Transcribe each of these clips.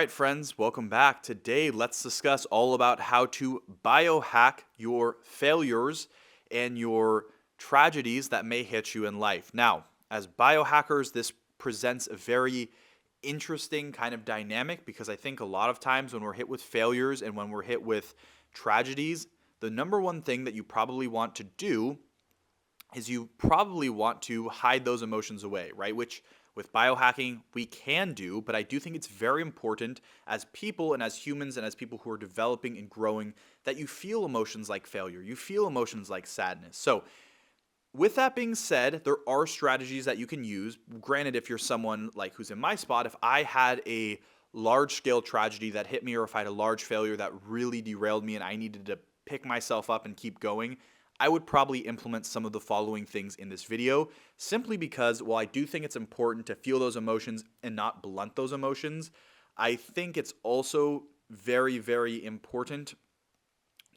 right, friends, welcome back. Today, let's discuss all about how to biohack your failures and your tragedies that may hit you in life. Now, as biohackers, this presents a very interesting kind of dynamic because I think a lot of times when we're hit with failures and when we're hit with tragedies, the number one thing that you probably want to do is you probably want to hide those emotions away, right? Which with biohacking we can do, but I do think it's very important as people and as humans and as people who are developing and growing that you feel emotions like failure, you feel emotions like sadness. So, with that being said, there are strategies that you can use. Granted, if you're someone like who's in my spot, if I had a large scale tragedy that hit me, or if I had a large failure that really derailed me and I needed to pick myself up and keep going, I would probably implement some of the following things in this video simply because while I do think it's important to feel those emotions and not blunt those emotions, I think it's also very, very important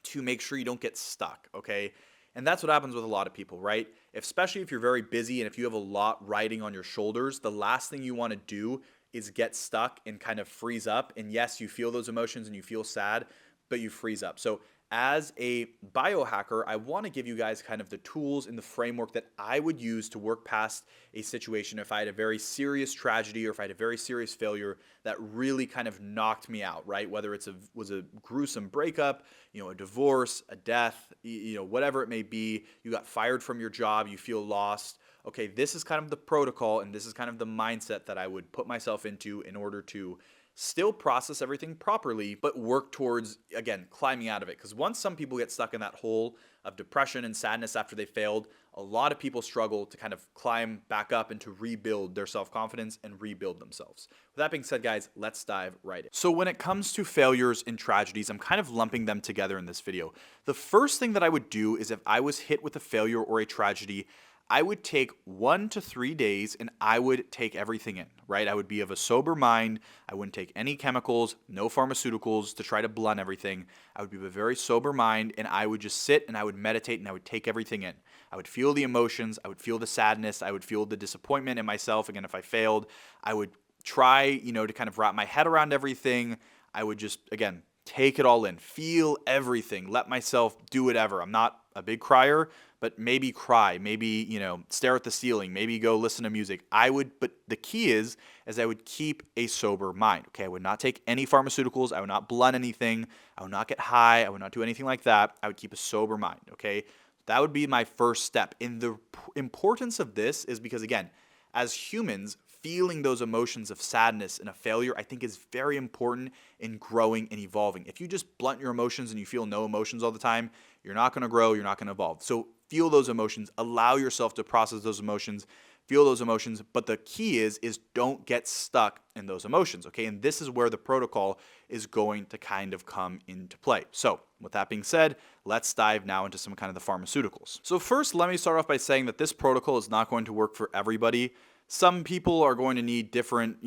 to make sure you don't get stuck, okay? And that's what happens with a lot of people, right? Especially if you're very busy and if you have a lot riding on your shoulders, the last thing you want to do is get stuck and kind of freeze up. And yes, you feel those emotions and you feel sad, but you freeze up. So as a biohacker, I want to give you guys kind of the tools and the framework that I would use to work past a situation if I had a very serious tragedy or if I had a very serious failure that really kind of knocked me out, right? Whether it was a gruesome breakup, a divorce, a death, whatever it may be, you got fired from your job, you feel lost. Okay, this is kind of the protocol and this is kind of the mindset that I would put myself into in order to still process everything properly, but work towards, again, climbing out of it. Because once some people get stuck in that hole of depression and sadness after they failed, a lot of people struggle to kind of climb back up and to rebuild their self-confidence and rebuild themselves. With that being said, guys, let's dive right in. So when it comes to failures and tragedies, I'm kind of lumping them together in this video. The first thing that I would do is if I was hit with a failure or a tragedy, I would take 1 to 3 days and I would take everything in, right? I would be of a sober mind. I wouldn't take any chemicals, no pharmaceuticals to try to blunt everything. I would be of a very sober mind and I would just sit and I would meditate and I would take everything in. I would feel the emotions. I would feel the sadness. I would feel the disappointment in myself. Again, if I failed, I would try, to kind of wrap my head around everything. I would just, again, take it all in, feel everything, let myself do whatever. I'm not a big crier, but maybe cry, maybe, stare at the ceiling, maybe go listen to music. But the key is I would keep a sober mind, okay? I would not take any pharmaceuticals. I would not blunt anything. I would not get high. I would not do anything like that. I would keep a sober mind, okay? That would be my first step. And the importance of this is because, again, as humans, feeling those emotions of sadness and a failure, I think is very important in growing and evolving. If you just blunt your emotions and you feel no emotions all the time, you're not going to grow, you're not going to evolve. So feel those emotions, allow yourself to process those emotions, feel those emotions, but the key is don't get stuck in those emotions, okay? And this is where the protocol is going to kind of come into play. So with that being said, let's dive now into some kind of the pharmaceuticals. So first, let me start off by saying that this protocol is not going to work for everybody. Some people are going to need different,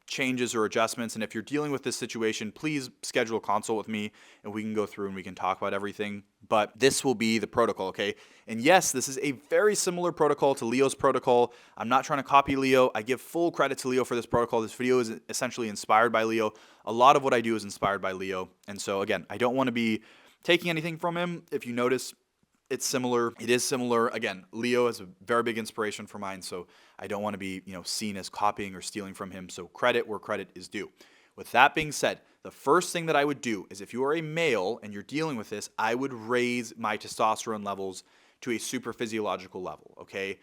changes or adjustments. And if you're dealing with this situation, please schedule a consult with me and we can go through and we can talk about everything. But this will be the protocol, okay? And yes, this is a very similar protocol to Leo's protocol. I'm not trying to copy Leo. I give full credit to Leo for this protocol. This video is essentially inspired by Leo. A lot of what I do is inspired by Leo. And so again, I don't want to be taking anything from him. If you notice, it's similar. It is similar. Again, Leo is a very big inspiration for mine, so I don't want to be, seen as copying or stealing from him. So credit where credit is due. With that being said, the first thing that I would do is if you are a male and you're dealing with this, I would raise my testosterone levels to a super physiological level, okay?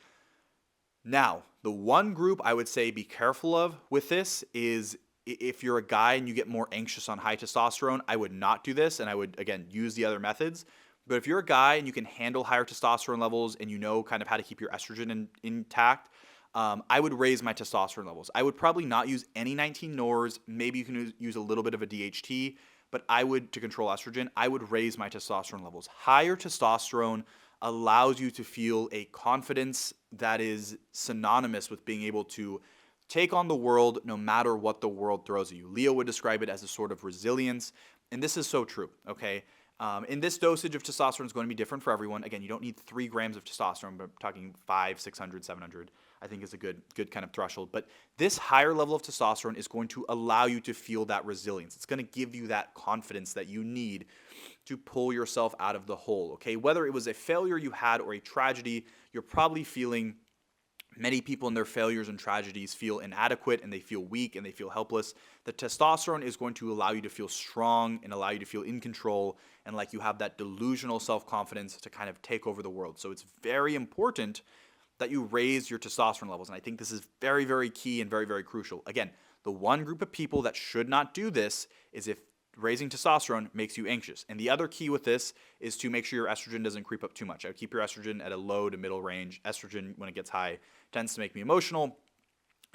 Now, the one group I would say be careful of with this is if you're a guy and you get more anxious on high testosterone, I would not do this, and I would, again, use the other methods. But if you're a guy and you can handle higher testosterone levels and you know kind of how to keep your estrogen intact, I would raise my testosterone levels. I would probably not use any 19 NORs. Maybe you can use a little bit of a DHT, but to control estrogen, I would raise my testosterone levels. Higher testosterone allows you to feel a confidence that is synonymous with being able to take on the world no matter what the world throws at you. Leo would describe it as a sort of resilience, and this is so true, okay? And this dosage of testosterone is going to be different for everyone. Again, you don't need 3 grams of testosterone, but I'm talking 5, 600, 700, I think is a good kind of threshold. But this higher level of testosterone is going to allow you to feel that resilience. It's going to give you that confidence that you need to pull yourself out of the hole, okay? Whether it was a failure you had or a tragedy, you're probably feeling. Many people in their failures and tragedies feel inadequate and they feel weak and they feel helpless. The testosterone is going to allow you to feel strong and allow you to feel in control and like you have that delusional self-confidence to kind of take over the world. So it's very important that you raise your testosterone levels. And I think this is very, very key and very, very crucial. Again, the one group of people that should not do this is if raising testosterone makes you anxious. And the other key with this is to make sure your estrogen doesn't creep up too much. I would keep your estrogen at a low to middle range. Estrogen, when it gets high, tends to make me emotional.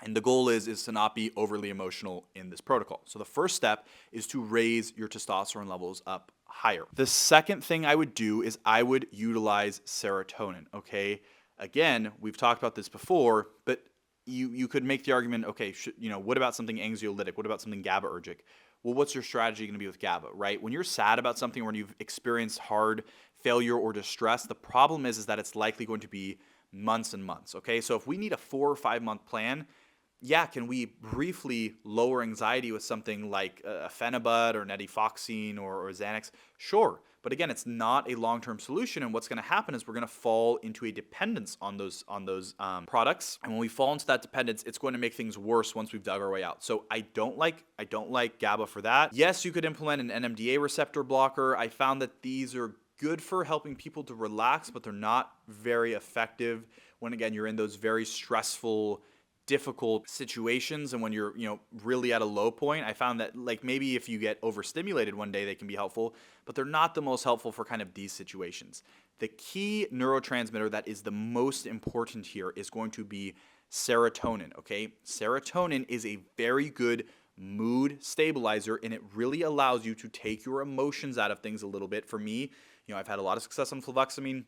And the goal is to not be overly emotional in this protocol. So the first step is to raise your testosterone levels up higher. The second thing I would do is I would utilize serotonin, okay? Again, we've talked about this before, but you could make the argument, okay, what about something anxiolytic? What about something GABAergic? Well, what's your strategy going to be with GABA, right? When you're sad about something or when you've experienced hard failure or distress, the problem is that it's likely going to be months and months, okay? So if we need a 4 or 5 month plan, yeah, can we briefly lower anxiety with something like Phenibut or netifoxine or Xanax? Sure. But again, it's not a long-term solution, and what's going to happen is we're going to fall into a dependence on those products, and when we fall into that dependence, it's going to make things worse once we've dug our way out. So I don't like GABA for that. Yes, you could implement an NMDA receptor blocker. I found that these are good for helping people to relax, but they're not very effective when, again, you're in those very stressful, difficult situations and when you're really at a low point. I found that like maybe if you get overstimulated one day they can be helpful, but they're not the most helpful for kind of these situations. The key neurotransmitter that is the most important here is going to be serotonin, okay? Serotonin is a very good mood stabilizer and it really allows you to take your emotions out of things a little bit. For me, I've had a lot of success on fluvoxamine.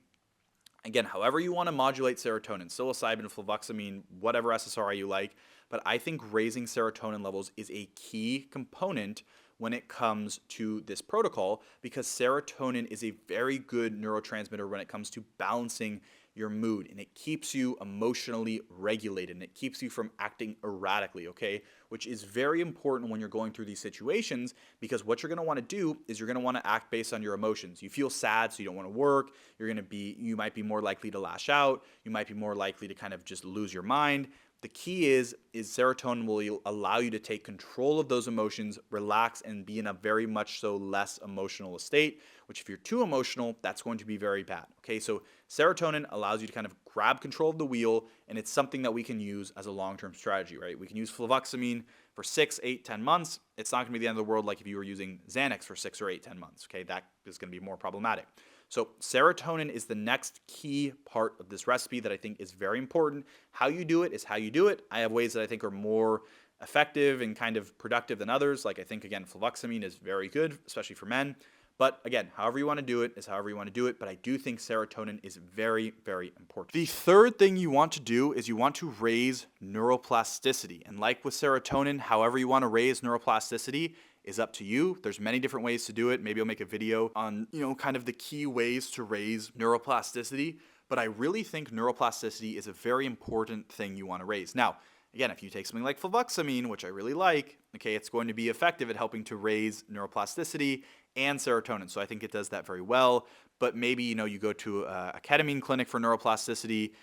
Again, however you want to modulate serotonin, psilocybin, fluvoxamine, whatever SSRI you like, but I think raising serotonin levels is a key component when it comes to this protocol because serotonin is a very good neurotransmitter when it comes to balancing your mood, and it keeps you emotionally regulated and it keeps you from acting erratically, okay? Which is very important when you're going through these situations because what you're going to want to do is you're going to want to act based on your emotions. You feel sad, so you don't want to work. You might be more likely to lash out. You might be more likely to kind of just lose your mind. The key is serotonin will allow you to take control of those emotions, relax, and be in a very much so less emotional state, which if you're too emotional, that's going to be very bad. Okay, so serotonin allows you to kind of grab control of the wheel, and it's something that we can use as a long-term strategy, right? We can use fluvoxamine for 6, 8, 10 months. It's not going to be the end of the world like if you were using Xanax for 6 or 8, 10 months, okay? That is going to be more problematic. So serotonin is the next key part of this recipe that I think is very important. How you do it is how you do it. I have ways that I think are more effective and kind of productive than others. Like I think, again, fluvoxamine is very good, especially for men. But again, however you want to do it is however you want to do it. But I do think serotonin is very, very important. The third thing you want to do is you want to raise neuroplasticity. And like with serotonin, however you want to raise neuroplasticity is up to you. There's many different ways to do it. Maybe I'll make a video on, kind of the key ways to raise neuroplasticity. But I really think neuroplasticity is a very important thing you want to raise. Now, again, if you take something like fluvoxamine, which I really like, okay, it's going to be effective at helping to raise neuroplasticity and serotonin. So I think it does that very well. But maybe, you go to a ketamine clinic for neuroplasticity,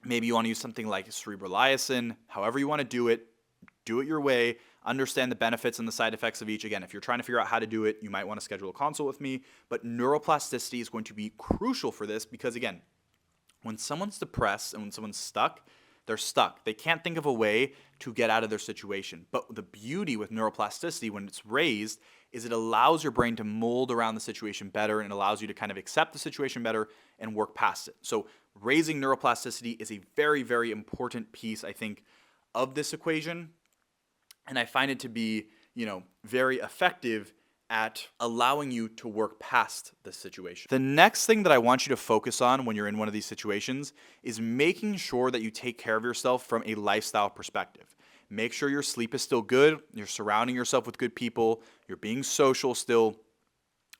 maybe you want to use something like cerebroliacin. However you want to do it your way. Understand the benefits and the side effects of each. Again, if you're trying to figure out how to do it, you might want to schedule a consult with me. But neuroplasticity is going to be crucial for this because, again, when someone's depressed and when someone's stuck, they're stuck. They can't think of a way to get out of their situation. But the beauty with neuroplasticity when it's raised is it allows your brain to mold around the situation better and it allows you to kind of accept the situation better and work past it. So raising neuroplasticity is a very, very important piece, I think, of this equation. And I find it to be, very effective at allowing you to work past the situation. The next thing that I want you to focus on when you're in one of these situations is making sure that you take care of yourself from a lifestyle perspective. Make sure your sleep is still good, you're surrounding yourself with good people, you're being social still,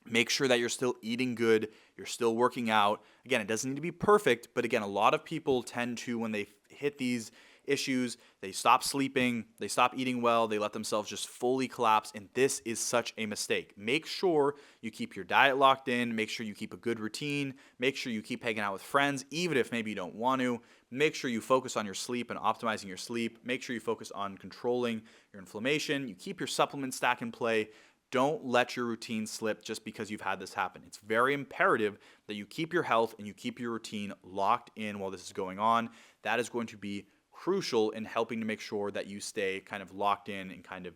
Make sure that you're still eating good, you're still working out. Again, it doesn't need to be perfect, but again, a lot of people tend to, when they hit these issues, they stop sleeping, they stop eating well, they let themselves just fully collapse, and this is such a mistake. Make sure you keep your diet locked in, make sure you keep a good routine, make sure you keep hanging out with friends, even if maybe you don't want to. Make sure you focus on your sleep and optimizing your sleep. Make sure you focus on controlling your inflammation. You keep your supplement stack in play. Don't let your routine slip just because you've had this happen. It's very imperative that you keep your health and you keep your routine locked in while this is going on. That is going to be crucial in helping to make sure that you stay kind of locked in and kind of,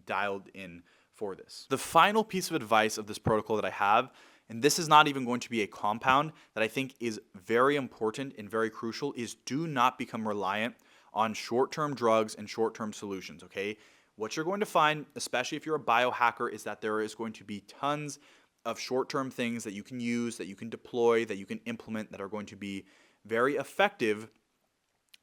dialed in for this. The final piece of advice of this protocol that I have, and this is not even going to be a compound, that I think is very important and very crucial, is do not become reliant on short-term drugs and short-term solutions, okay? What you're going to find, especially if you're a biohacker, is that there is going to be tons of short-term things that you can use, that you can deploy, that you can implement that are going to be very effective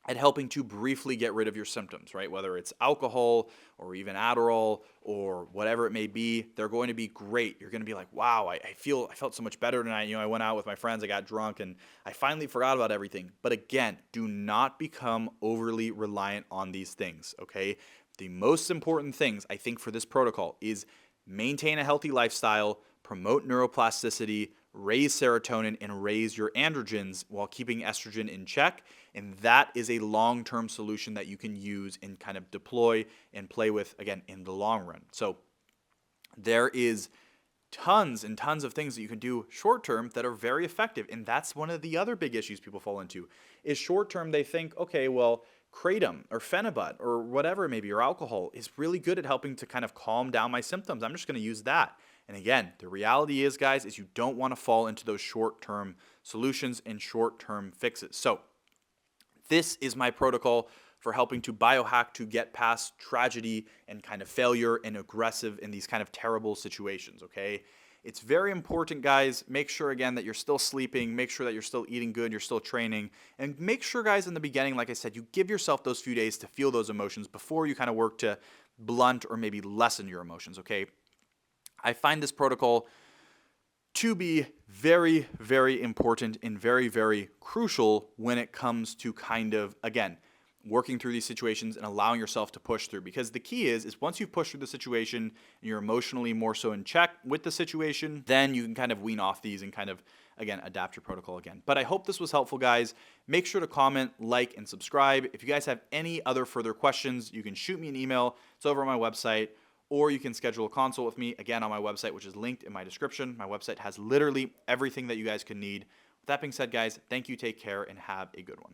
at helping to briefly get rid of your symptoms, right? Whether it's alcohol or even Adderall or whatever it may be, they're going to be great. You're going to be like, wow, I felt so much better tonight. I went out with my friends, I got drunk, and I finally forgot about everything. But again, do not become overly reliant on these things, okay? The most important things, I think, for this protocol is maintain a healthy lifestyle, promote neuroplasticity, raise serotonin, and raise your androgens while keeping estrogen in check. And that is a long-term solution that you can use and kind of deploy and play with, again, in the long run. So there is tons and tons of things that you can do short-term that are very effective. And that's one of the other big issues people fall into is short-term. They think, okay, well, kratom or phenibut or whatever it may be, or alcohol is really good at helping to kind of calm down my symptoms. I'm just going to use that. And again, the reality is, guys, is you don't want to fall into those short-term solutions and short-term fixes. So this is my protocol for helping to biohack to get past tragedy and kind of failure and aggressive in these kind of terrible situations, okay? It's very important, guys. Make sure, again, that you're still sleeping. Make sure that you're still eating good. You're still training. And make sure, guys, in the beginning, like I said, you give yourself those few days to feel those emotions before you kind of work to blunt or maybe lessen your emotions, okay? I find this protocol to be very, very important and very, very crucial when it comes to kind of, again, working through these situations and allowing yourself to push through. Because the key is once you've pushed through the situation and you're emotionally more so in check with the situation, then you can kind of wean off these and kind of, again, adapt your protocol again. But I hope this was helpful, guys. Make sure to comment, like, and subscribe. If you guys have any other further questions, you can shoot me an email. It's over on my website. Or you can schedule a consult with me, again, on my website, which is linked in my description. My website has literally everything that you guys can need. With that being said, guys, thank you, take care, and have a good one.